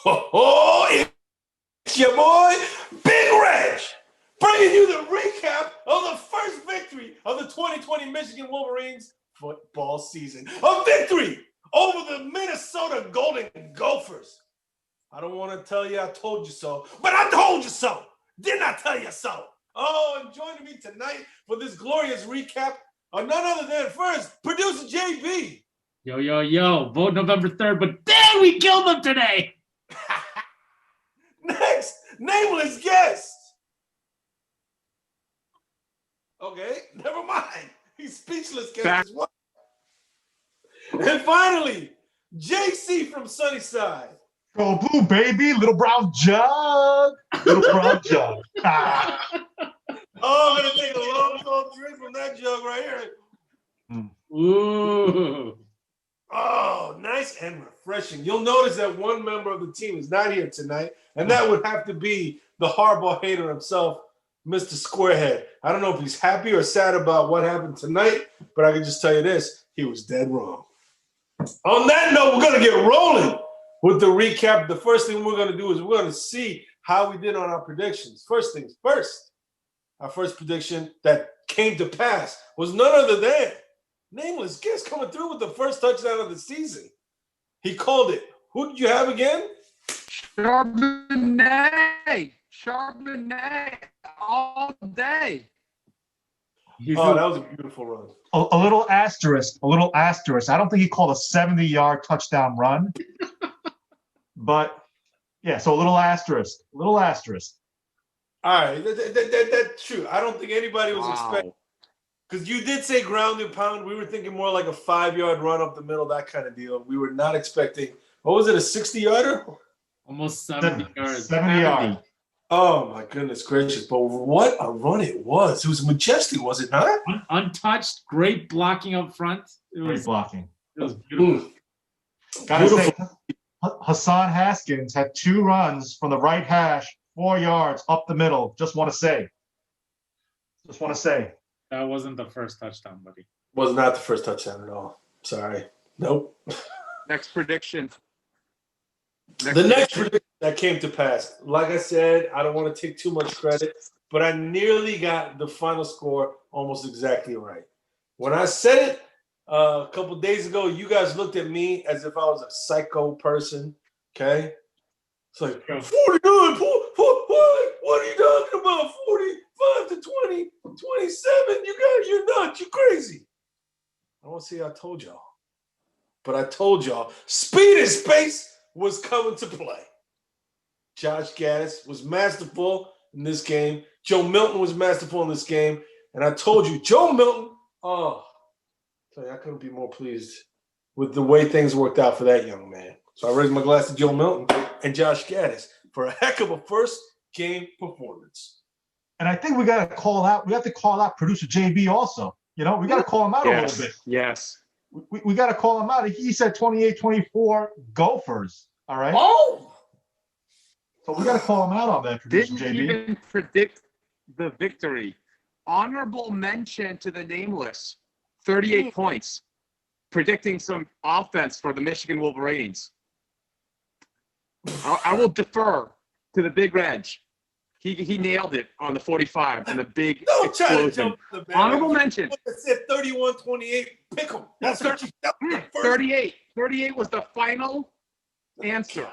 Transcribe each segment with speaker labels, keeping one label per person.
Speaker 1: Oh, it's your boy, Big Reg, bringing you the recap of the first victory of the 2020 Michigan Wolverines football season. A victory over the Minnesota Golden Gophers. I don't want to tell you I told you so, but I told you so. Didn't I tell you so? Oh, and joining me tonight for this glorious recap are none other than first, producer JB.
Speaker 2: Yo, yo, yo, vote November 3rd, but damn, we killed them today.
Speaker 1: Next, nameless guest. Okay, never mind. He's speechless guest as well. And finally, JC from Sunnyside.
Speaker 3: Go blue, baby, little brown jug. Little brown jug.
Speaker 1: Oh, I'm going to take a long, cold drink from that jug right here.
Speaker 2: Ooh.
Speaker 1: Oh, nice and refreshing. You'll notice that one member of the team is not here tonight, and that would have to be the Harbaugh hater himself, Mr. Squarehead. I don't know if he's happy or sad about what happened tonight, but I can just tell you this, he was dead wrong. On that note, we're going to get rolling with the recap. The first thing we're going to do is we're going to see how we did on our predictions. First things first, our first prediction that came to pass was none other than nameless guest coming through with the first touchdown of the season. He called it. Who did you have again?
Speaker 4: Charbonnet all day.
Speaker 1: Oh, that was a beautiful run.
Speaker 3: A little asterisk. I don't think he called a 70-yard touchdown run. But, yeah, so a little asterisk. All
Speaker 1: right, that's true. I don't think anybody was expecting. Because you did say ground and pound. We were thinking more like a 5-yard run up the middle, that kind of deal. We were not expecting, what was it, a 60-yarder?
Speaker 2: Almost 70 yards.
Speaker 3: 70 yards.
Speaker 1: Oh, my goodness gracious. But what a run it was. It was majestic, was it not?
Speaker 2: Untouched, great blocking up front.
Speaker 3: Great blocking.
Speaker 2: It was beautiful.
Speaker 3: Gotta say, Hassan Haskins had 2 runs from the right hash, 4 yards up the middle. Just want to say.
Speaker 2: That wasn't the first touchdown, buddy.
Speaker 1: Was not the first touchdown at all. Sorry. Nope.
Speaker 4: Next prediction.
Speaker 1: The next prediction that came to pass. Like I said, I don't want to take too much credit, but I nearly got the final score almost exactly right. When I said it a couple days ago, you guys looked at me as if I was a psycho person. Okay? It's like, 49, what are you talking about? 45 to 20, 27. You're nuts. You're crazy. I want to say I told y'all. But I told y'all, speed and space was coming to play. Josh Gaddis was masterful in this game. Joe Milton was masterful in this game. And I told you, Joe Milton, I couldn't be more pleased with the way things worked out for that young man. So I raised my glass to Joe Milton and Josh Gaddis for a heck of a first game performance.
Speaker 3: And I think we have to call out producer JB also. You know, we got to call him out a little bit.
Speaker 4: Yes.
Speaker 3: We got to call him out. He said 28-24 Gophers. All right.
Speaker 1: Oh!
Speaker 3: So we got to call him out on that, producer
Speaker 4: Didn't
Speaker 3: JB.
Speaker 4: even predict the victory. Honorable mention to the nameless. 38 points. Predicting some offense for the Michigan Wolverines. I will defer to the Big Reg. He nailed it on the 45 and the big explosion. Honorable mention.
Speaker 1: I said 31-28. Pick 'em. That's
Speaker 4: 38. 38 was the final answer.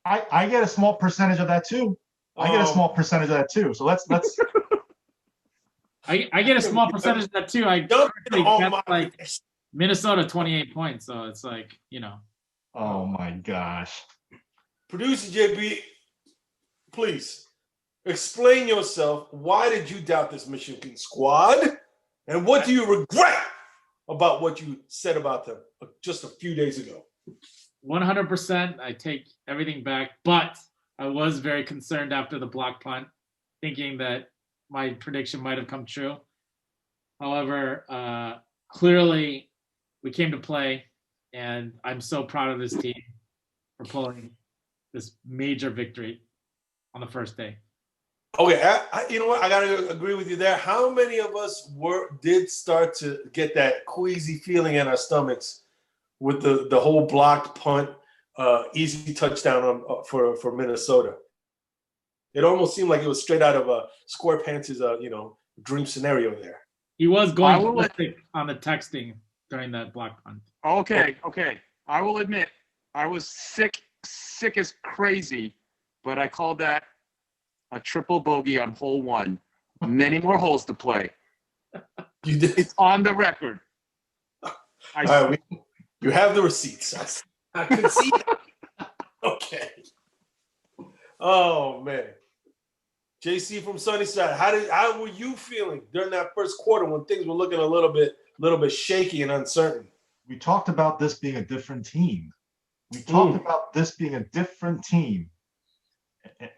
Speaker 3: I get a small percentage of that too. So let's.
Speaker 2: I get a small percentage of that too. I
Speaker 1: Don't
Speaker 2: got like Minnesota 28 points, so it's like, you know.
Speaker 3: Oh my gosh.
Speaker 1: Producer JB, please explain yourself. Why did you doubt this Michigan squad? And what do you regret about what you said about them just a few days ago?
Speaker 2: 100%. I take everything back, but I was very concerned after the block punt, thinking that my prediction might have come true. However, clearly we came to play, and I'm so proud of this team for pulling this major victory on the first day.
Speaker 1: Okay, you know what? I gotta agree with you there. How many of us did start to get that queasy feeling in our stomachs with the whole blocked punt? easy touchdown for Minnesota. It almost seemed like it was straight out of Square Pants' dream scenario there.
Speaker 2: He was
Speaker 4: I
Speaker 2: going
Speaker 4: will
Speaker 2: ballistic on the texting during that block punt.
Speaker 4: Okay. I will admit, I was sick as crazy, but I called that a triple bogey on hole 1. Many more holes to play.
Speaker 1: You did.
Speaker 4: It's on the record.
Speaker 1: All right, you have the receipts. I can see that. Okay. Oh man. JC from Sunnyside, how were you feeling during that first quarter when things were looking a little bit shaky and uncertain?
Speaker 3: We talked about this being a different team.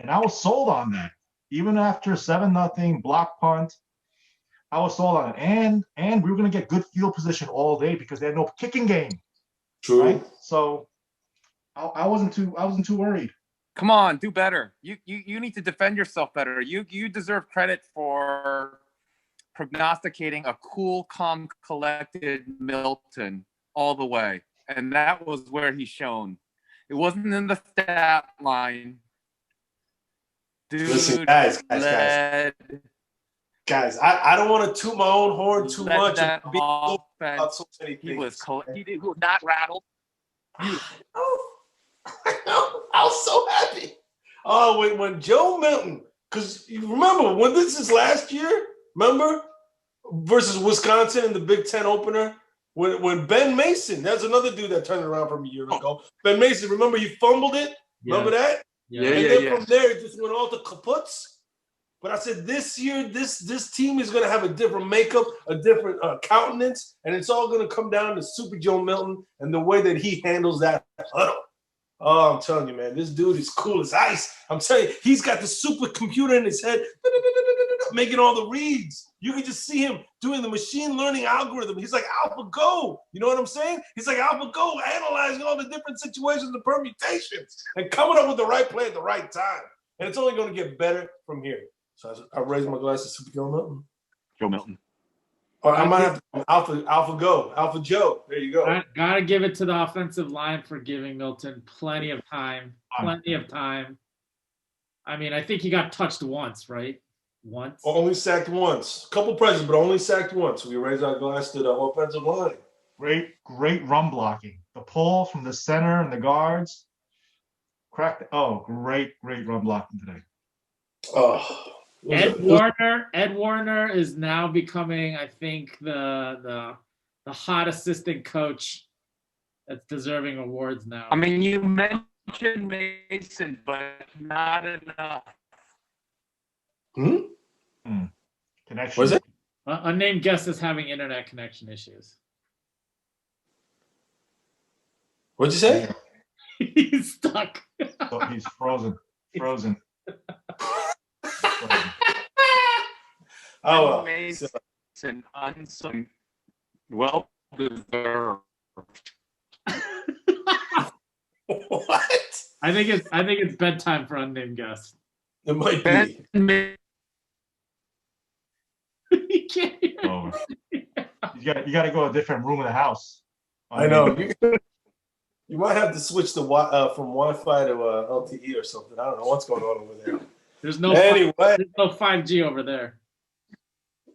Speaker 3: And I was sold on that. Even after 7-0 block punt, I was sold on it. And we were going to get good field position all day because they had no kicking game.
Speaker 1: True.
Speaker 3: Right? So I wasn't too worried.
Speaker 4: Come on, do better. You need to defend yourself better. You deserve credit for prognosticating a cool, calm, collected Milton all the way. And that was where he shone. It wasn't in the stat line. Dude,
Speaker 1: listen, guys, I don't want to toot my own horn too much.
Speaker 4: That
Speaker 1: About so many
Speaker 4: he
Speaker 1: things.
Speaker 4: was not rattled.
Speaker 1: I was so happy. Oh, when Joe Milton, because you remember when this is last year, remember? Versus Wisconsin in the Big Ten opener. When Ben Mason, that's another dude that turned around from a year ago. Ben Mason, remember he fumbled it?
Speaker 2: Yeah.
Speaker 1: Remember that?
Speaker 2: Yeah.
Speaker 1: And then from there, it just went all to kaputs. But I said this year, this team is going to have a different makeup, a different countenance, and it's all going to come down to Super Joe Milton and the way that he handles that huddle. Oh, I'm telling you, man, this dude is cool as ice. I'm telling you, he's got the supercomputer in his head making all the reads. You can just see him doing the machine learning algorithm. He's like AlphaGo. You know what I'm saying? He's like AlphaGo, analyzing all the different situations and permutations and coming up with the right play at the right time. And it's only going to get better from here. So I raised my glass to Super Joe Milton.
Speaker 4: Joe Milton.
Speaker 1: Or I might have to Alpha Joe. There you go.
Speaker 2: Gotta give it to the offensive line for giving Milton plenty of time. I mean, I think he got touched once, right? Once.
Speaker 1: Only sacked once. A couple pressures, but only sacked once. We raise our glass to the offensive line.
Speaker 3: Great run blocking. The pull from the center and the guards. Great run blocking today.
Speaker 1: Oh.
Speaker 2: Ed Warner is now becoming, I think, the hot assistant coach that's deserving awards now.
Speaker 4: I mean, you mentioned Mason, but not enough.
Speaker 3: Connection.
Speaker 1: Was it?
Speaker 2: Unnamed guest is having internet connection issues.
Speaker 1: What'd you say?
Speaker 2: He's stuck.
Speaker 3: So he's frozen.
Speaker 1: Oh,
Speaker 4: Mason unsung, well deserved.
Speaker 1: What?
Speaker 2: I think it's bedtime for unnamed guest.
Speaker 1: It might be.
Speaker 2: He can't hear.
Speaker 3: Oh. You got to go to a different room in the house.
Speaker 1: I know. You might have to switch from Wi-Fi to LTE or something. I don't know what's going on over there.
Speaker 2: There's no 5G over there.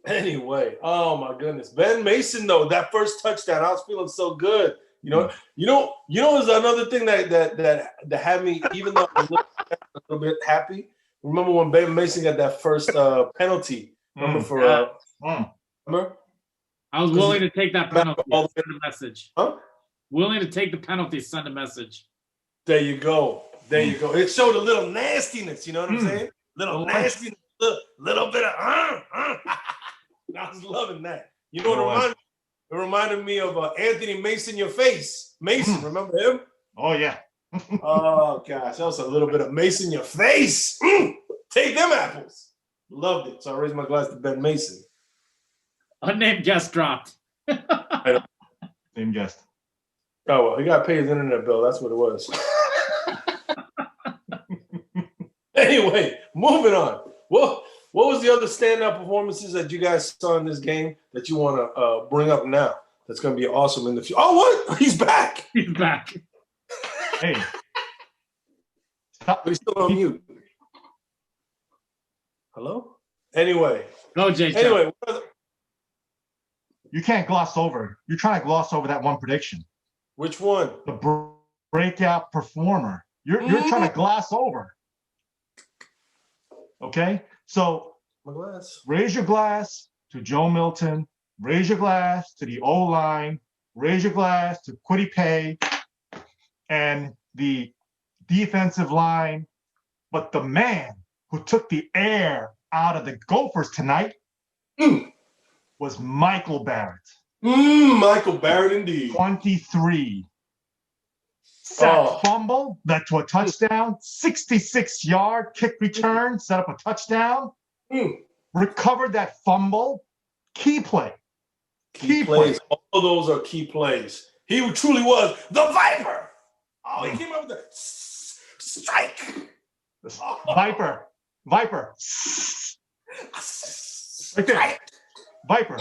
Speaker 1: Anyway, oh my goodness, Ben Mason though, that first touchdown, I was feeling so good. You know, is another thing that had me, even though I was a little bit happy. Remember when Ben Mason got that first penalty? Remember remember?
Speaker 2: I was willing to take that penalty. Send a message.
Speaker 1: Huh?
Speaker 2: Willing to take the penalty. Send a message.
Speaker 1: There you go. It showed a little nastiness. You know what I'm saying? Little nastiness. Little bit of I was loving that. You know what it reminded me of Anthony Mason, your face. Mason, remember him?
Speaker 3: Oh yeah.
Speaker 1: Oh gosh, that was a little bit of Mason, your face. Take them apples. Loved it. So I raised my glass to Ben Mason.
Speaker 2: Unnamed guest dropped.
Speaker 3: Same guest.
Speaker 1: Oh well, he got to pay his internet bill. That's what it was. Anyway, moving on. What was the other standout performances that you guys saw in this game that you want to bring up now? That's going to be awesome in the future. Oh, what? He's back.
Speaker 2: He's back.
Speaker 3: Hey. Stop.
Speaker 1: We're still on mute. Hello? Anyway.
Speaker 2: Go, JJ.
Speaker 1: Anyway.
Speaker 3: You can't gloss over. You're trying to gloss over that one prediction.
Speaker 1: Which one?
Speaker 3: The breakout performer. You're trying to gloss over. Okay? So
Speaker 1: My glass.
Speaker 3: raise your glass to Joe Milton. Raise your glass to the O-line. Raise your glass to Kwity Paye and the defensive line. But the man who took the air out of the Gophers tonight was Michael Barrett.
Speaker 1: Michael Barrett indeed.
Speaker 3: 23. Sack fumble, led to a touchdown. 66-yard kick return, set up a touchdown. Recovered that fumble. Key play.
Speaker 1: Key plays. All those are key plays. He truly was the Viper. Oh, he came up with the strike.
Speaker 3: Viper. Right there. Viper.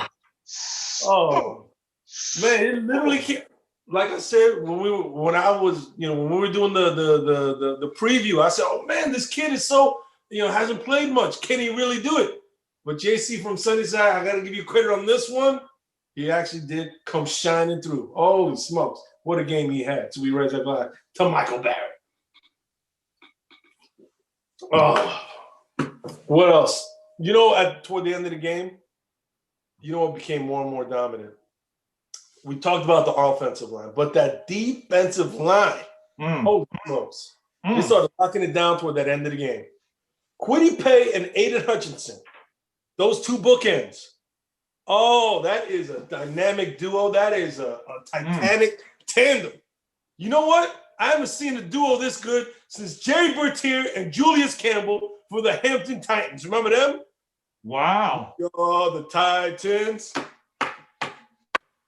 Speaker 1: Oh, man, it literally can't. Like I said, when we were doing the preview, I said, "Oh man, this kid is so hasn't played much. Can he really do it?" But JC from Sunnyside, I got to give you credit on this one. He actually did come shining through. Holy smokes, what a game he had! So we raise that glass to Michael Barrett. Oh, what else? Toward the end of the game, what became more and more dominant? We talked about the offensive line, but that defensive line, holy smokes. They started locking it down toward that end of the game. Kwity Paye and Aiden Hutchinson, those two bookends. Oh, that is a dynamic duo. That is a titanic tandem. You know what? I haven't seen a duo this good since Jerry Bertier and Julius Campbell for the Hampton Titans. Remember them?
Speaker 3: Wow.
Speaker 1: Oh, the Titans.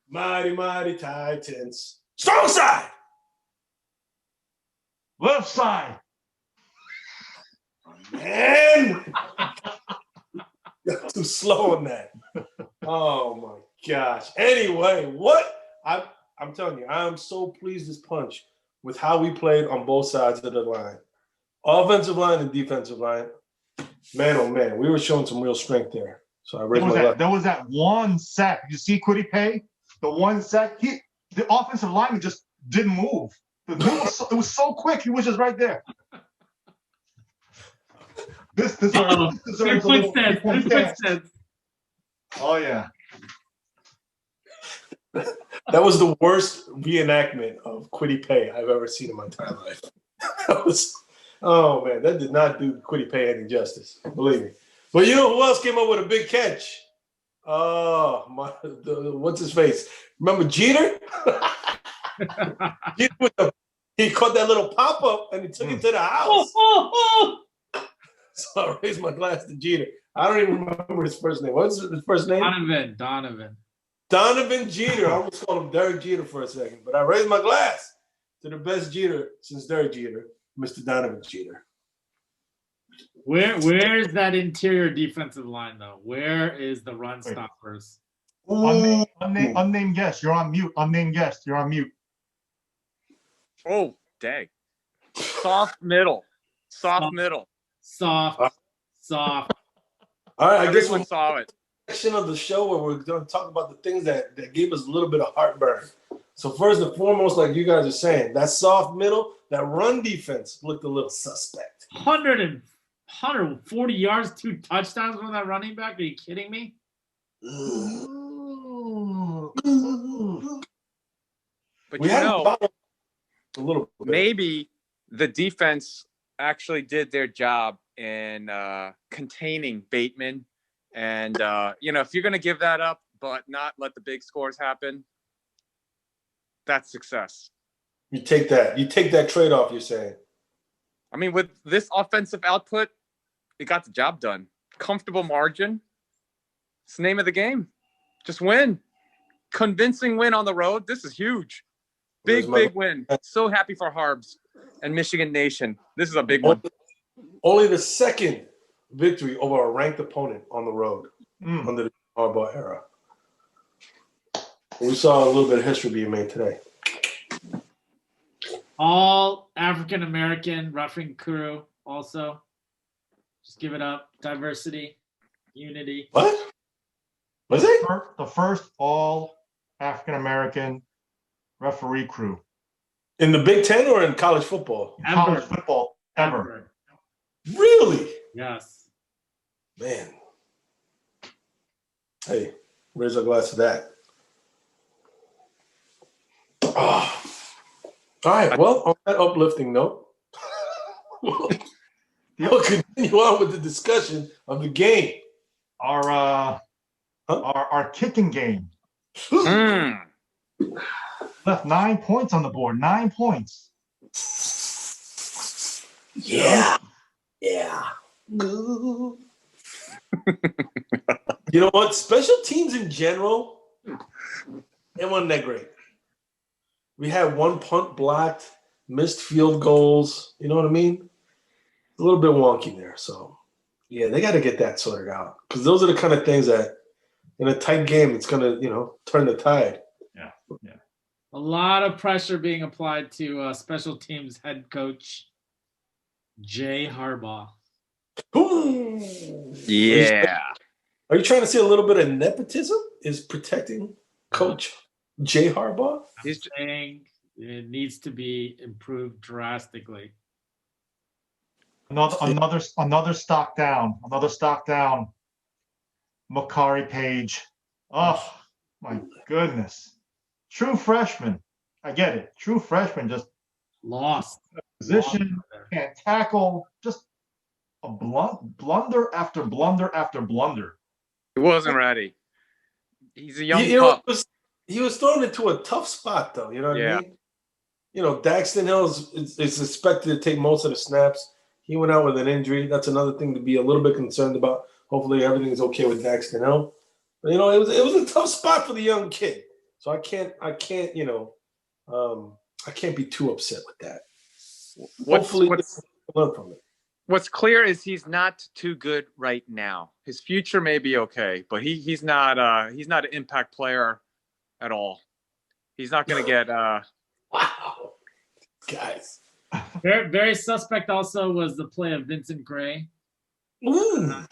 Speaker 1: Mighty, mighty Titans. Strong side.
Speaker 3: Left side.
Speaker 1: Man. You're too slow on that. Oh, my gosh. Anyway, I'm telling you, I'm so pleased as punch with how we played on both sides of the line. Offensive line and defensive line. Man, oh, man. We were showing some real strength there. So I raised my glass.
Speaker 3: There was that one sack. You see Kwity Paye? The one sack. The offensive lineman just didn't move. It was so quick. He was just right there. This deserves a little point stand. Oh, yeah.
Speaker 1: That was the worst reenactment of Kwity Paye I've ever seen in my entire life. Oh, man, that did not do Kwity Paye any justice. Believe me. But you know who else came up with a big catch? Oh, what's his face? Remember Jeter? He caught that little pop-up and he took it to the house. So I raised my glass to Jeter. I don't even remember his first name. What's his first name? Donovan Jeter. I almost called him Derek Jeter for a second, but I raised my glass to the best Jeter since Derek Jeter, Mr. Donovan Jeter.
Speaker 2: Where's that interior defensive line, though? Where is the run stoppers?
Speaker 3: Unnamed guest. You're on mute. Unnamed guest. You're on mute.
Speaker 4: Oh, dang. Soft middle. Middle.
Speaker 2: Soft.
Speaker 1: All right, I guess
Speaker 4: we saw it.
Speaker 1: Section of the show where we're going to talk about the things that gave us a little bit of heartburn. So first and foremost, like you guys are saying, that soft middle, that run defense looked a little suspect.
Speaker 2: 140 yards, 2 touchdowns from that running back. Are you kidding me?
Speaker 4: But
Speaker 1: we had a little bit.
Speaker 4: Maybe the defense actually did their job in containing Bateman. And, if you're going to give that up, but not let the big scores happen, that's success.
Speaker 1: You take that trade-off, you're saying.
Speaker 4: I mean, with this offensive output, it got the job done. Comfortable margin. It's the name of the game. Just win. Convincing win on the road. This is huge. Big win. So happy for Harbs and Michigan Nation. This is a big one.
Speaker 1: Only the second victory over a ranked opponent on the road under the Harbaugh era. We saw a little bit of history being made today.
Speaker 2: All African American roughing crew also. Just give it up. Diversity, unity.
Speaker 1: What? Was it?
Speaker 3: The first all African American referee crew
Speaker 1: In the Big Ten or in college football?
Speaker 3: in college football ever.
Speaker 1: Really?
Speaker 2: Yes.
Speaker 1: Man. Hey, raise a glass to that. Oh. All right. Well, on that uplifting note, we'll continue on with the discussion of the game.
Speaker 3: Our kicking game left 9 points on the board. 9 points.
Speaker 1: Yeah. Yeah. You know what? Special teams in general, they weren't that great. We had one punt blocked, missed field goals. You know what I mean? A little bit wonky there. So, yeah, they got to get that sorted out because those are the kind of things that in a tight game, it's going to, turn the tide.
Speaker 3: Yeah.
Speaker 2: A lot of pressure being applied to special teams head coach Jay Harbaugh.
Speaker 1: Ooh.
Speaker 4: Yeah.
Speaker 1: Are you trying to see a little bit of nepotism is protecting Coach Jay Harbaugh?
Speaker 2: He's saying it needs to be improved drastically.
Speaker 3: Another stock down. Another stock down. Makari Page. Oh my goodness. True freshman. I get it. True freshman just
Speaker 2: Lost.
Speaker 3: position, can't tackle, just a blunder after blunder after blunder.
Speaker 4: He wasn't ready. He's a young
Speaker 1: pup.
Speaker 4: pup.
Speaker 1: He was thrown into a tough spot, though. You know what I mean? Daxton Hill is expected to take most of the snaps. He went out with an injury. That's another thing to be a little bit concerned about. Hopefully everything's okay with Daxton Hill. But, it was a tough spot for the young kid. So I can't be too upset with that. Hopefully learn from it.
Speaker 4: What's clear is he's not too good right now. His future may be okay, but he's not an impact player at all. He's not going to get
Speaker 1: wow, guys.
Speaker 2: Very, very suspect also was the play of Vincent Gray.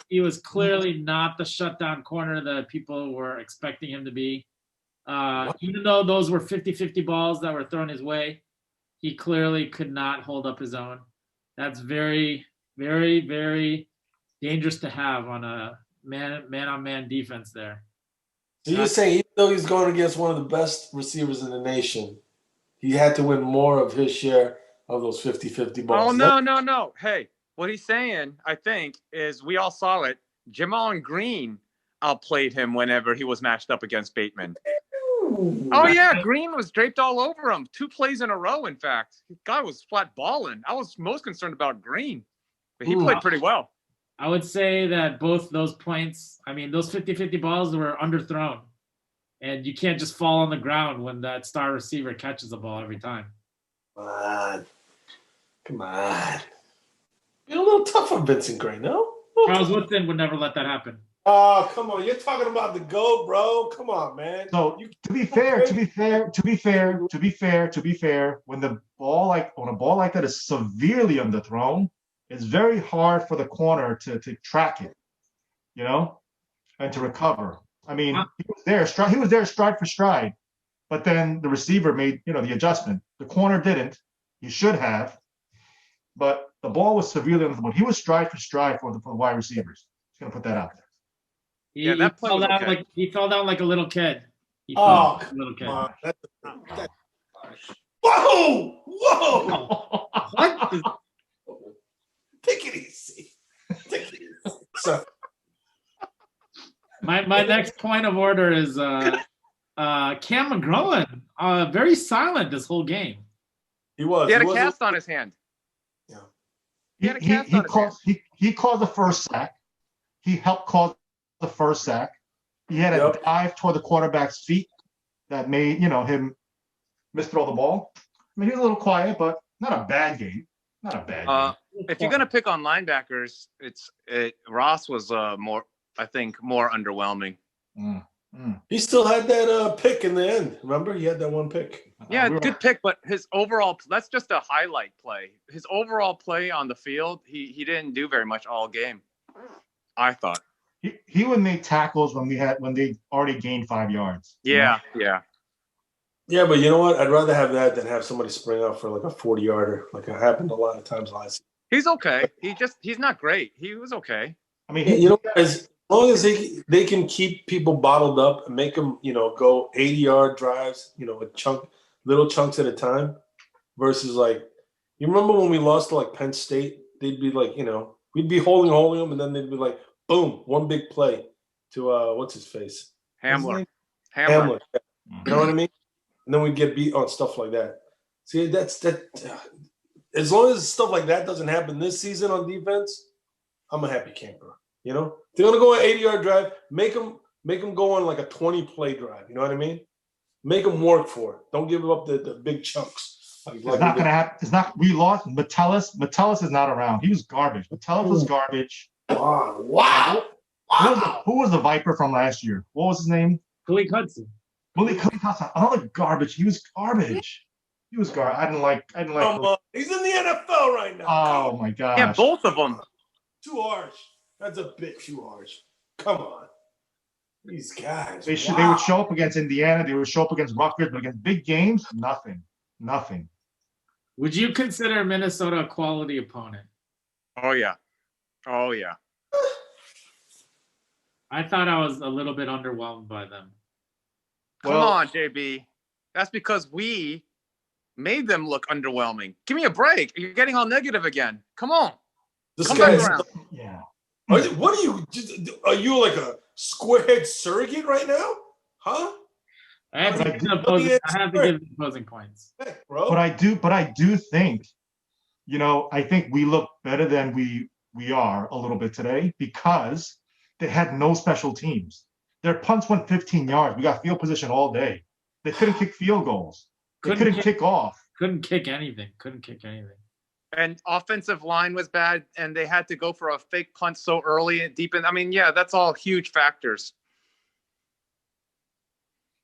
Speaker 2: He was clearly not the shutdown corner that people were expecting him to be. Even though those were 50-50 balls that were thrown his way, he clearly could not hold up his own. That's very, very, very dangerous to have on a man-on-man defense there.
Speaker 1: So you're saying even though he's going against one of the best receivers in the nation, he had to win more of his share of those 50-50 balls?
Speaker 4: Oh, no. Hey, what he's saying, I think, is we all saw it. Jamal Green outplayed him whenever he was matched up against Bateman. Oh, yeah. Green was draped all over him. 2 plays in a row, in fact. The guy was flat balling. I was most concerned about Green, but he played pretty well.
Speaker 2: I would say that both those points, those 50-50 balls were underthrown. And you can't just fall on the ground when that star receiver catches the ball every time.
Speaker 1: Come on. You're a little tough on Vincent Gray, no?
Speaker 2: Charles Woodson would never let that happen.
Speaker 1: Oh, come on. You're talking about the GOAT, bro. Come on, man.
Speaker 3: So to be fair, when a ball like that is severely underthrown, it's very hard for the corner to track it, and to recover. He was there stride for stride, but then the receiver made, the adjustment. The corner didn't. He should have, but the ball was severely underthrown. He was stride for stride for the wide receivers. Just gonna put that out there.
Speaker 2: He fell down like a little kid.
Speaker 1: Whoa!
Speaker 2: What?
Speaker 1: Take it easy. So,
Speaker 2: my next point of order is Cam McGrone. Very silent this whole game.
Speaker 1: He was.
Speaker 4: He had a cast on his hand.
Speaker 1: Yeah.
Speaker 4: He had a cast on his hand.
Speaker 3: He caused the first sack. He helped cause the first sack. He had a dive toward the quarterback's feet that made him misthrow the ball. He was a little quiet, but not a bad game.
Speaker 4: If you're gonna pick on linebackers, Ross was more underwhelming.
Speaker 1: He still had that pick in the end. Remember, he had that one pick.
Speaker 4: Yeah,
Speaker 3: We were-
Speaker 4: good pick, but his overall, that's just a highlight play. His overall play on the field, he didn't do very much all game, I thought.
Speaker 3: He would make tackles when they already gained 5 yards. you know?
Speaker 4: Yeah.
Speaker 1: Yeah, but you know what? I'd rather have that than have somebody spring out for like a 40-yarder, like it happened a lot of times last season.
Speaker 4: He's okay. He's not great. He was okay.
Speaker 3: I mean,
Speaker 1: Yeah, you know, as long as they can keep people bottled up and make them, go 80-yard drives, with little chunks at a time, versus like, you remember when we lost to like Penn State? They'd be like, we'd be holding them, and then they'd be like, boom, one big play to what's his face?
Speaker 4: Hamler.
Speaker 1: Hamler. You know what I mean? And then we'd get beat on stuff like that. See, that's that. As long as stuff like that doesn't happen this season on defense, I'm a happy camper. If they're gonna go an 80-yard drive, make them go on like a 20-play drive. You know what I mean? Make them work for it. Don't give up the big chunks.
Speaker 3: it's not going to happen. It's not. We lost Metellus. Metellus is not around. He was garbage. Metellus was garbage.
Speaker 1: Wow.
Speaker 3: Who was the Viper from last year? What was his name?
Speaker 2: Malik Hudson.
Speaker 3: Malik Hudson. Another garbage. He was garbage. He was garbage. I didn't like.
Speaker 1: Come on. He's in the NFL right now.
Speaker 3: Oh my gosh.
Speaker 4: Yeah, both of them.
Speaker 1: Too harsh. That's a bit too harsh. Come on. These guys.
Speaker 3: They would show up against Indiana. They would show up against Rutgers, but against big games, nothing.
Speaker 2: Would you consider Minnesota a quality opponent?
Speaker 4: Oh yeah.
Speaker 2: I thought I was a little bit underwhelmed by them.
Speaker 4: Come on, JB. That's because we made them look underwhelming. Give me a break. You're getting all negative again. Come on. Come back around.
Speaker 3: Yeah.
Speaker 1: What are you? Are you like a squarehead surrogate right now? Huh?
Speaker 2: I have to give the opposing points.
Speaker 1: Heck, bro.
Speaker 3: But I do think, I think we look better than we are a little bit today because they had no special teams. Their punts went 15 yards. We got field position all day. They couldn't kick field goals. They couldn't kick off.
Speaker 2: Couldn't kick anything.
Speaker 4: And offensive line was bad, and they had to go for a fake punt so early and deep in. I mean, yeah, that's all huge factors.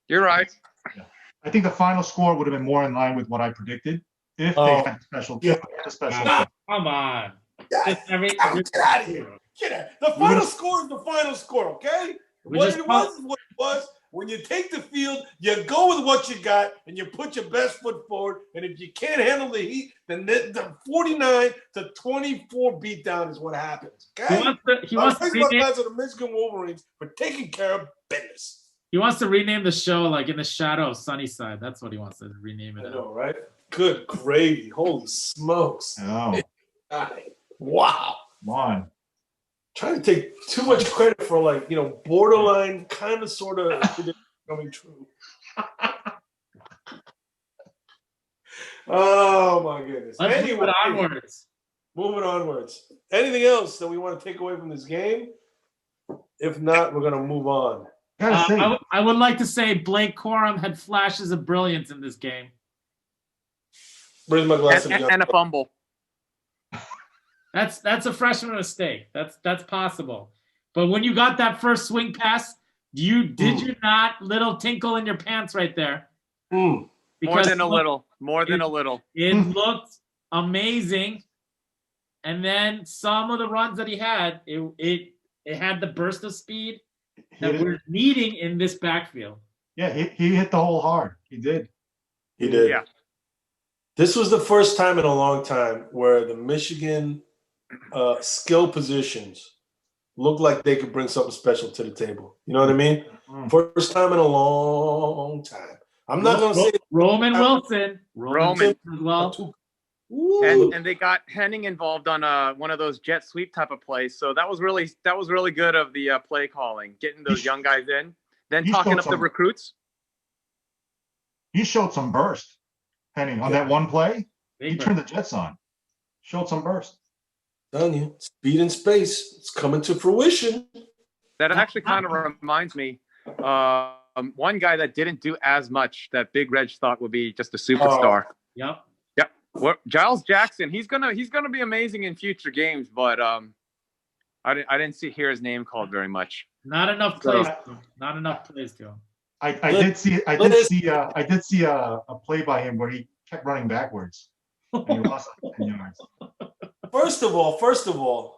Speaker 4: You're right.
Speaker 3: Yeah. I think the final score would have been more in line with what I predicted if they had special teams.
Speaker 2: Come on.
Speaker 1: Get out of here. Get out. The final score is the final score, okay? What it was is what it was. When you take the field, you go with what you got, and you put your best foot forward. And if you can't handle the heat, then the 49-24 beatdown is what happens. Okay?
Speaker 2: He wants to rename
Speaker 1: guys of the Michigan Wolverines for taking care of business.
Speaker 2: He wants to rename the show like In the Shadow of Sunnyside. That's what he wants to rename it.
Speaker 1: I know, right? Good gravy. Holy smokes.
Speaker 3: Oh.
Speaker 1: Wow.
Speaker 3: Come on.
Speaker 1: Trying to take too much credit for borderline kind of sort of coming true. Oh my goodness.
Speaker 2: Let's move it onwards.
Speaker 1: Moving onwards. Anything else that we want to take away from this game? If not, we're gonna move on.
Speaker 2: I would like to say Blake Corum had flashes of brilliance in this game.
Speaker 1: Where's my glass
Speaker 4: and a fumble.
Speaker 2: That's a freshman mistake. That's possible. But when you got that first swing pass, did you not little tinkle in your pants right there?
Speaker 1: Because
Speaker 4: More than a little.
Speaker 2: It looked amazing. And then some of the runs that he had, it had the burst of speed that we're needing in this backfield.
Speaker 3: Yeah, he hit the hole hard. He did.
Speaker 4: Yeah.
Speaker 1: This was the first time in a long time where the Michigan skill positions looked like they could bring something special to the table. You know what I mean? First time in a long time. I'm not going to say
Speaker 2: Roman Wilson.
Speaker 4: Roman
Speaker 2: as well.
Speaker 4: And they got Henning involved on one of those jet sweep type of plays. So that was really good of the play calling, getting those young guys in, then talking up the recruits.
Speaker 3: He showed some burst, Henning, on that one play. He turned the Jets on. Showed some burst.
Speaker 1: Telling you, speed and space. It's coming to fruition.
Speaker 4: That actually kind of reminds me. One guy that didn't do as much that Big Reg thought would be just a superstar.
Speaker 2: Yep.
Speaker 4: Well, Giles Jackson, he's gonna be amazing in future games, but I didn't hear his name called very much.
Speaker 2: Not enough plays. Not enough plays to him.
Speaker 3: I did see a play by him where he kept running backwards and he lost like 10 yards.
Speaker 1: First of all,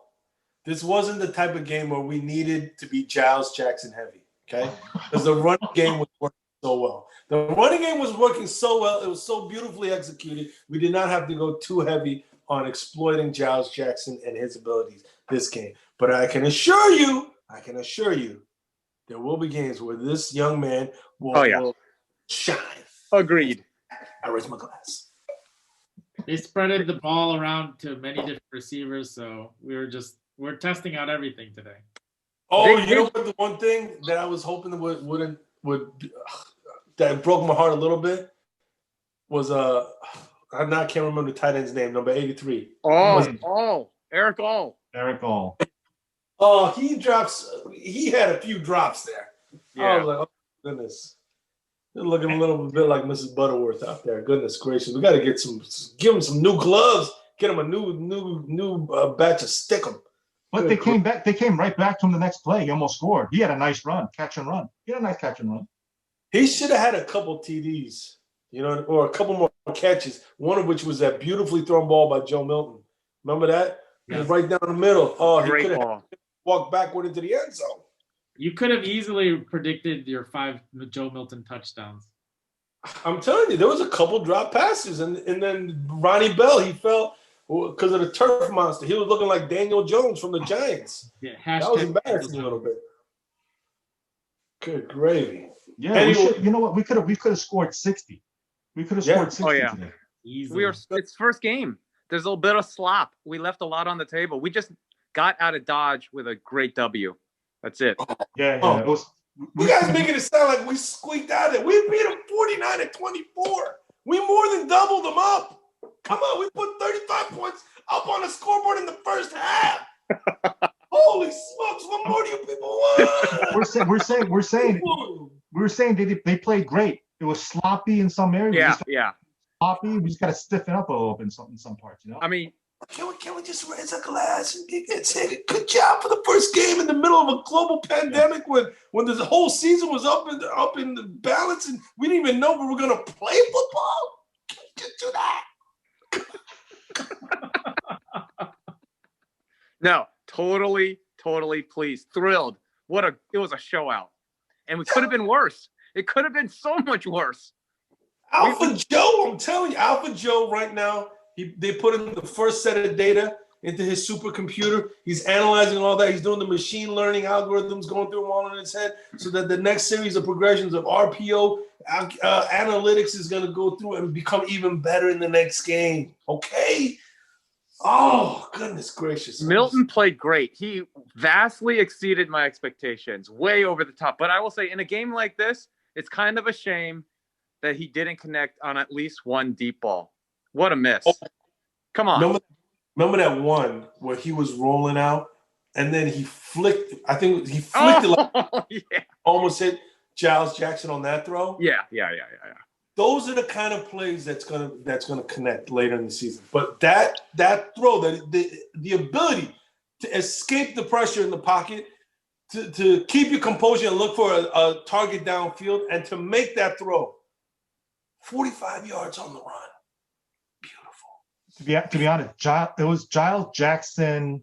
Speaker 1: this wasn't the type of game where we needed to be Giles Jackson heavy, okay? Because the running game was working so well. The running game was working so well. It was so beautifully executed. We did not have to go too heavy on exploiting Giles Jackson and his abilities this game. But I can assure you, there will be games where this young man will shine.
Speaker 4: Agreed.
Speaker 1: I raise my glass.
Speaker 2: They spreaded the ball around to many different receivers, so we're testing out everything today.
Speaker 1: Oh, you know what? The one thing that I was hoping would that broke my heart a little bit was I can't remember the tight end's name, number 83.
Speaker 4: Eric All.
Speaker 3: Eric All.
Speaker 1: Oh, he had a few drops there.
Speaker 4: Yeah.
Speaker 1: I was like, oh goodness. They're looking a little bit like Mrs. Butterworth out there. Goodness gracious. We got to give him some new gloves, get him a new batch of stickum.
Speaker 3: But they came right back to him the next play. He almost scored. He had a nice run, catch and run. He had a nice catch and run.
Speaker 1: He should have had a couple TDs, or a couple more catches, one of which was that beautifully thrown ball by Joe Milton. Remember that?
Speaker 2: Yeah.
Speaker 1: It was right down the middle. Oh,
Speaker 4: Great
Speaker 1: he could have
Speaker 4: ball.
Speaker 1: walked backward into the end zone.
Speaker 2: You could have easily predicted your 5 Joe Milton touchdowns.
Speaker 1: I'm telling you, there was a couple drop passes, and then Ronnie Bell, he fell because of the turf monster. He was looking like Daniel Jones from the Giants.
Speaker 2: Yeah,
Speaker 1: That was embarrassing a little bit. Good gravy.
Speaker 3: Yeah,
Speaker 1: Anyway,
Speaker 3: you know what? We could have scored 60. We could have scored 60 today.
Speaker 2: Easily.
Speaker 4: It's first game. There's a little bit of slop. We left a lot on the table. We just got out of Dodge with a great W. That's it.
Speaker 3: Yeah. It was,
Speaker 1: you guys making it sound like we squeaked out of it. We beat them 49-24. We more than doubled them up. Come on, we put 35 points up on the scoreboard in the first half. Holy smokes! What more do you people want?
Speaker 3: we're saying they played great. It was sloppy in some areas.
Speaker 4: Yeah.
Speaker 3: Sloppy. We just got to stiffen up a little bit in some parts.
Speaker 4: I mean,
Speaker 1: can we just raise a glass and say good job for the first game in the middle of a global pandemic when the whole season was up in the balance and we didn't even know we were going to play football? Can we just do that?
Speaker 4: No, totally pleased. Thrilled. It was a show out. And it could have been worse. It could have been so much worse.
Speaker 1: Alpha Joe, I'm telling you, Alpha Joe right now, they put in the first set of data into his supercomputer. He's analyzing all that. He's doing the machine learning algorithms, going through them all in his head so that the next series of progressions of RPO analytics is going to go through and become even better in the next game. Okay? Oh, goodness gracious.
Speaker 4: Milton played great. He vastly exceeded my expectations, way over the top. But I will say, in a game like this, it's kind of a shame that he didn't connect on at least one deep ball. What a miss. Oh, come on.
Speaker 1: Remember that one where he was rolling out and then he flicked, it like almost hit Giles Jackson on that throw?
Speaker 4: Yeah.
Speaker 1: Those are the kind of plays that's gonna connect later in the season. But that throw, the ability to escape the pressure in the pocket, to keep your composure and look for a target downfield, and to make that throw, 45 yards on the run. Beautiful.
Speaker 3: To be honest, it was Giles Jackson.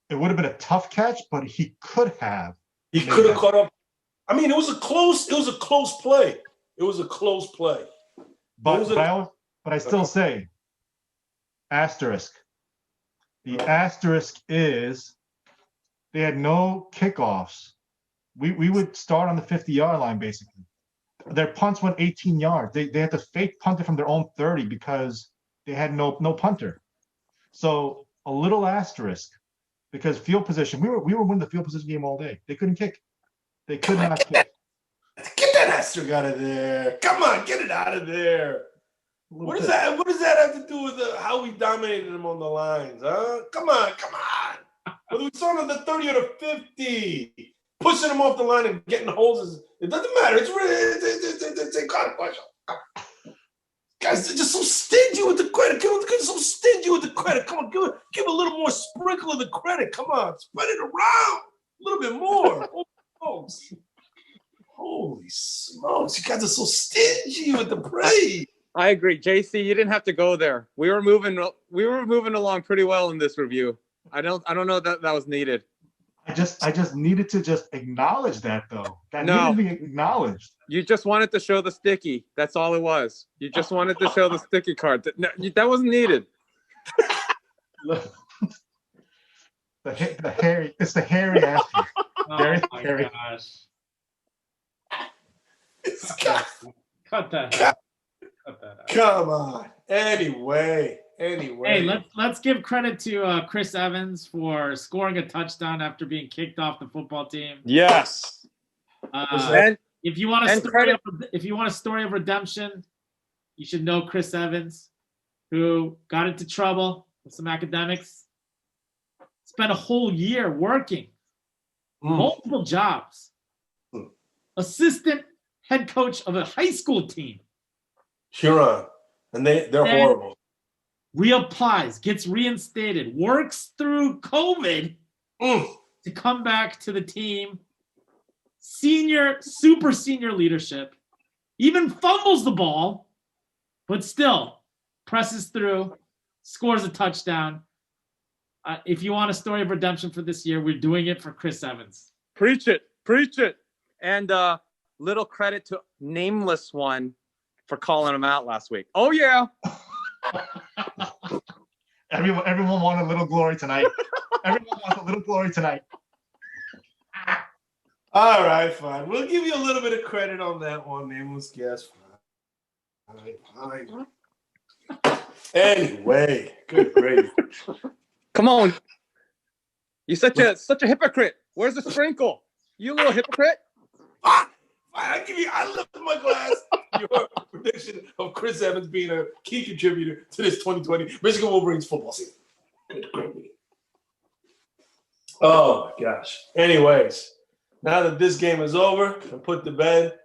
Speaker 3: It would have been a tough catch, but he could have.
Speaker 1: He could have caught up. I mean, it was a close play. It was a close play.
Speaker 3: But I still say, asterisk. The asterisk is they had no kickoffs. We would start on the 50-yard line, basically. Their punts went 18 yards. They had to fake punt it from their own 30 because they had no punter. So a little asterisk because field position. We were winning the field position game all day. They couldn't kick. They could not kick.
Speaker 1: Get that asterisk out of there. Come on, get it out of there. What does that have to do with how we dominated them on the lines, huh? Come on. Whether we saw them at the 30 or the 50, pushing them off the line and getting holes, it doesn't matter. It's a consequential. Guys, they're just so stingy with the credit. Come on, give a little more sprinkle of the credit. Come on, spread it around a little bit more. Folks. Holy smokes! You guys are so stingy with the praise.
Speaker 4: I agree, JC. You didn't have to go there. We were moving along pretty well in this review. I don't know that was needed.
Speaker 3: I just needed to just acknowledge that though. That
Speaker 4: No.
Speaker 3: needed to be acknowledged.
Speaker 4: You just wanted to show the sticky. That's all it was. You just wanted to show the sticky card. That wasn't needed.
Speaker 3: The hairy, it's the hairy aspect. Very
Speaker 2: my
Speaker 3: hairy.
Speaker 2: gosh.
Speaker 1: It's
Speaker 2: Cut that out. Cut that out.
Speaker 1: Come on. Anyway.
Speaker 2: Hey, let's give credit to Chris Evans for scoring a touchdown after being kicked off the football team.
Speaker 4: Yes.
Speaker 2: If you want
Speaker 4: and
Speaker 2: a story of redemption, you should know Chris Evans, who got into trouble with some academics, spent a whole year working, multiple jobs, assistant head coach of a high school team.
Speaker 1: Huron. And they're horrible.
Speaker 2: Reapplies, gets reinstated, works through COVID to come back to the team. Super senior leadership, even fumbles the ball, but still presses through, scores a touchdown. If you want a story of redemption for this year, we're doing it for Chris Evans.
Speaker 4: Preach it. And little credit to Nameless One for calling him out last week. Oh yeah.
Speaker 3: Everyone wanted a little glory tonight. Everyone wants a little glory tonight.
Speaker 1: All right, fine. We'll give you a little bit of credit on that one, Nameless Guest. Fine. Anyway, good gravy.
Speaker 4: Come on. You're such a hypocrite. Where's the sprinkle? You little hypocrite.
Speaker 1: Fine. I lift my glass. Your prediction of Chris Evans being a key contributor to this 2020 Michigan Wolverines football season. Good gravy. Oh my gosh. Anyways, now that this game is over and put to bed,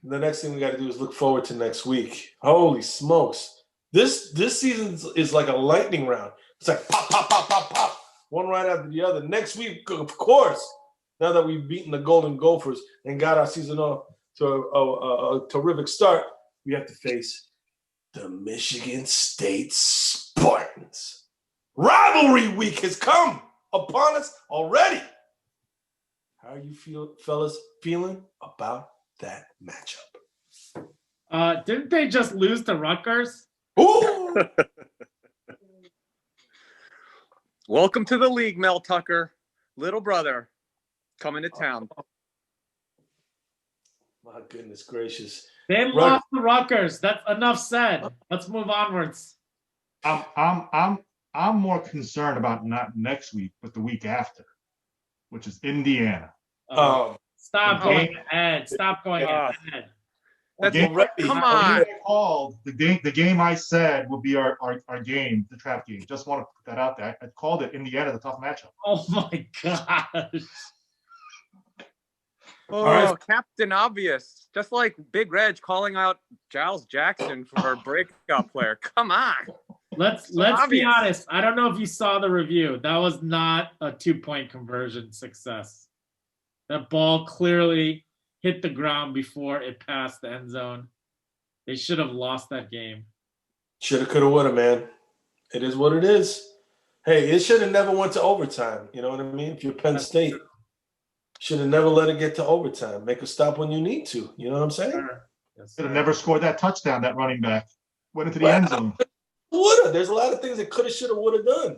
Speaker 1: the next thing we got to do is look forward to next week. Holy smokes. This season is like a lightning round. It's like pop, pop, pop, pop, pop. One right after the other. Next week, of course, now that we've beaten the Golden Gophers and got our season off to a terrific start, we have to face the Michigan State Spartans. Rivalry week has come upon us already. How are you fellas feeling about that matchup?
Speaker 2: Didn't they just lose to Rutgers?
Speaker 1: Ooh!
Speaker 4: Welcome to the league, Mel Tucker. Little brother coming to town.
Speaker 1: My goodness gracious.
Speaker 2: They lost to Rutgers. That's enough said. Let's move onwards.
Speaker 3: I'm more concerned about not next week, but the week after, which is Indiana.
Speaker 2: Stop going ahead. Stop going ahead.
Speaker 4: That's
Speaker 1: already.
Speaker 4: Come on.
Speaker 3: The game I said would be our game, the trap game. Just want to put that out there. I called it Indiana, the tough matchup.
Speaker 2: Oh my gosh.
Speaker 4: Oh,
Speaker 1: right.
Speaker 4: Captain Obvious. Just like Big Reg calling out Giles Jackson for a breakout player. Come on.
Speaker 2: Let's be honest. I don't know if you saw the review. That was not a 2-point conversion success. That ball clearly hit the ground before it passed the end zone. They should have lost that game.
Speaker 1: Shoulda, coulda, woulda, man. It is what it is. Hey, it should have never went to overtime. You know what I mean? If you're Penn State, should have never let it get to overtime. Make a stop when you need to. You know what I'm saying?
Speaker 2: Sure. Yes,
Speaker 3: Should have never scored that touchdown, that running back. Went into the end zone.
Speaker 1: Woulda. There's a lot of things that coulda, shoulda, woulda done.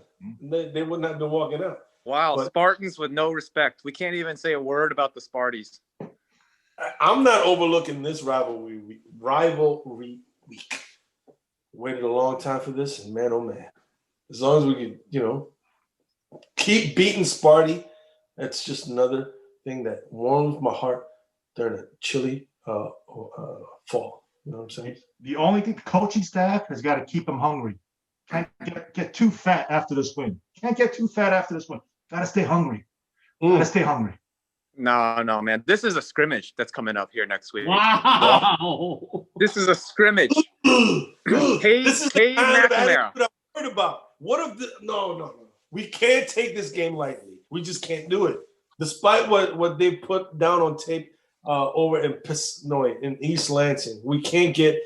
Speaker 1: They wouldn't have been walking out.
Speaker 4: Wow,
Speaker 1: But-
Speaker 4: Spartans with no respect. We can't even say a word about the Sparties.
Speaker 1: I'm not overlooking this rivalry week. Waited a long time for this, and man, oh man. As long as we could, keep beating Sparty, that's just another thing that warms my heart during a chilly fall. You know what I'm saying?
Speaker 3: The only thing, the coaching staff has got to keep them hungry. Can't get too fat after this win. Can't get too fat after this win. Got to stay hungry. Got to stay hungry.
Speaker 4: No, man. This is a scrimmage that's coming up here next week.
Speaker 2: Wow.
Speaker 4: This is a scrimmage.
Speaker 1: This is the kind of
Speaker 4: McNamara.
Speaker 1: attitude I've heard about. What if no. We can't take this game lightly. We just can't do it. Despite what they put down on tape over in in East Lansing. We can't get,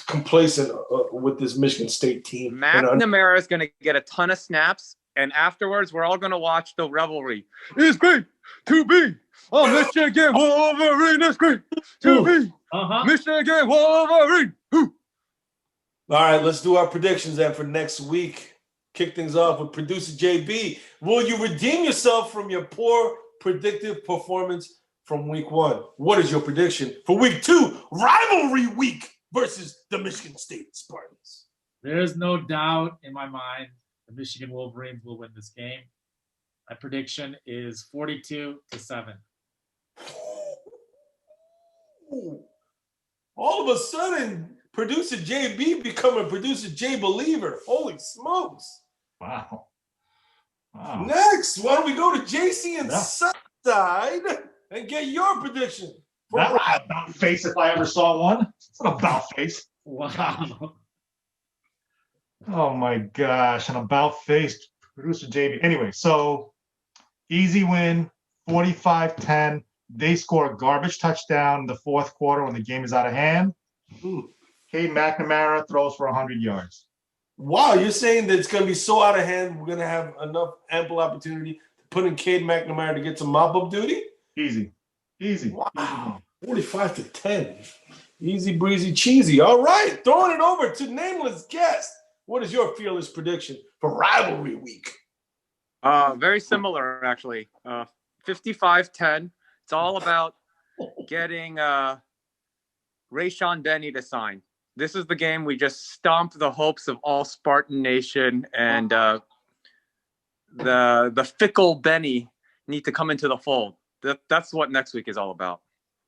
Speaker 1: complacent with this Michigan State team.
Speaker 4: McNamara is going to get a ton of snaps, and afterwards, we're all going to watch the revelry. It's great to be a Michigan Wolverine. It's great to be Michigan Wolverine.
Speaker 1: All right, let's do our predictions then for next week. Kick things off with producer JB. Will you redeem yourself from your poor predictive performance from week 1? What is your prediction for week 2, rivalry week versus the Michigan State Spartans?
Speaker 2: There's no doubt in my mind the Michigan Wolverines will win this game. My prediction is 42-7.
Speaker 1: All of a sudden, producer JB becoming producer J Believer. Holy smokes.
Speaker 3: Wow.
Speaker 1: Next, why don't we go to JC and Southside and get your prediction?
Speaker 3: That was an about face if I ever saw one. It's an about face.
Speaker 2: Wow.
Speaker 3: Oh my gosh, an about face. Producer JB. Anyway, so easy win, 45-10. They score a garbage touchdown in the fourth quarter when the game is out of hand. Cade McNamara throws for 100 yards.
Speaker 1: Wow, you're saying that it's going to be so out of hand, we're going to have enough ample opportunity to put in Cade McNamara to get some mop-up duty?
Speaker 3: Easy.
Speaker 1: Wow, 45-10. Easy, breezy, cheesy. All right, throwing it over to nameless guest. What is your fearless prediction for rivalry week?
Speaker 4: Very similar, actually. 55-10. It's all about getting Rayshon Benny to sign. This is the game we just stomp the hopes of all Spartan Nation, and the fickle Benny need to come into the fold. That's what next week is all about.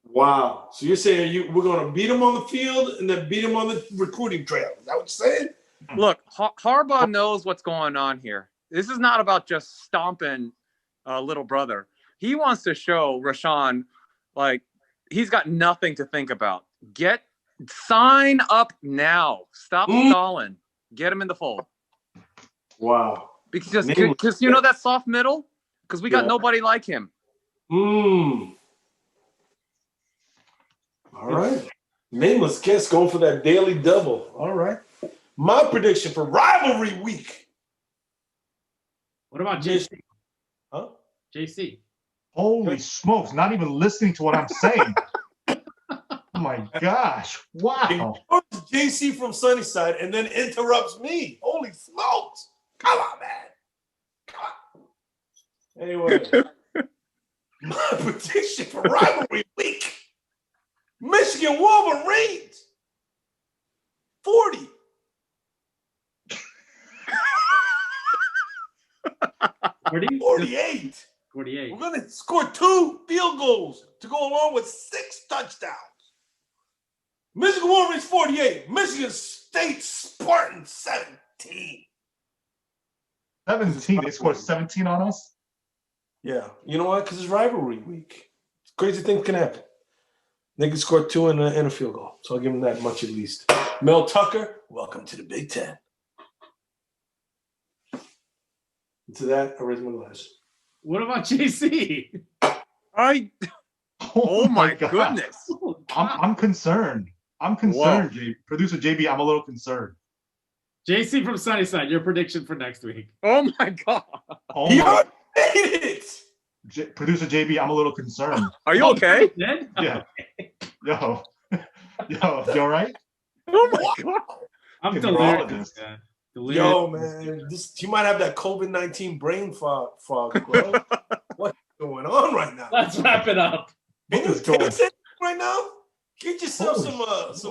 Speaker 1: Wow. So you're saying we're going to beat him on the field and then beat him on the recruiting trail. Is that what you're saying?
Speaker 4: Look, Harbaugh knows what's going on here. This is not about just stomping little brother. He wants to show Rashawn, like, he's got nothing to think about. Sign up now. Stop stalling. Get him in the fold.
Speaker 1: Wow.
Speaker 4: Because you know that soft middle? Because we got nobody like him.
Speaker 1: All right. Nameless guest going for that daily double. All right. My prediction for rivalry week.
Speaker 2: What about JC?
Speaker 1: Huh?
Speaker 2: JC.
Speaker 3: Holy smokes, not even listening to what I'm saying. Oh my gosh. Wow.
Speaker 1: JC from Sunnyside and then interrupts me. Holy smokes. Come on, man. Come on. Anyway, my prediction for rivalry week. Michigan Wolverines. 40. 48.
Speaker 2: 48.
Speaker 1: We're going to score 2 field goals to go along with 6 touchdowns. Michigan Wolverines 48. Michigan State Spartans 17.
Speaker 3: 17. They scored 17 on us?
Speaker 1: Yeah. You know what? Because it's rivalry week. Crazy things can happen. They can score 2 and a field goal. So I'll give them that much at least. Mel Tucker, welcome to the Big Ten. And to that, I raise my glass.
Speaker 2: What about JC?
Speaker 4: Oh my goodness.
Speaker 3: I'm concerned. Producer JB, I'm a little concerned.
Speaker 2: JC from Sunnyside, your prediction for next week.
Speaker 4: Oh my God.
Speaker 1: He already made it.
Speaker 3: Producer JB, I'm a little concerned.
Speaker 4: Are you okay?
Speaker 3: Yeah. Yo, you all right?
Speaker 4: Oh my God.
Speaker 2: I'm delirious.
Speaker 1: Yo, man, you might have that COVID-19 brain fog, bro. What's going on right now?
Speaker 2: Let's wrap it up.
Speaker 1: Can you taste it right now? Get yourself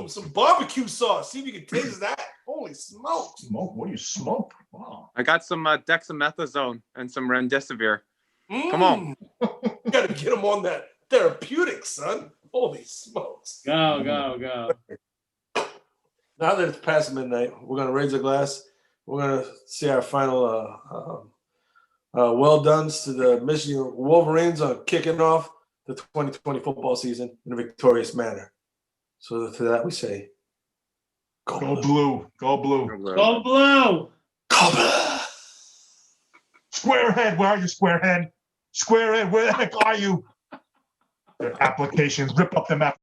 Speaker 1: some barbecue sauce. See if you can taste that. Holy smokes.
Speaker 3: Smoke? What do you smoke? Wow.
Speaker 4: I got some dexamethasone and some remdesivir. Come on.
Speaker 1: You got to get them on that therapeutic, son. Holy smokes.
Speaker 2: Go.
Speaker 1: Now that it's past midnight, we're going to raise a glass. We're going to see our final well dones to the Michigan Wolverines on kicking off the 2020 football season in a victorious manner. So to that we say,
Speaker 3: Go blue. Go blue.
Speaker 2: Go blue.
Speaker 1: Go blue.
Speaker 3: Squarehead, where are you, Squarehead? Squarehead, where the heck are you? their applications, rip up them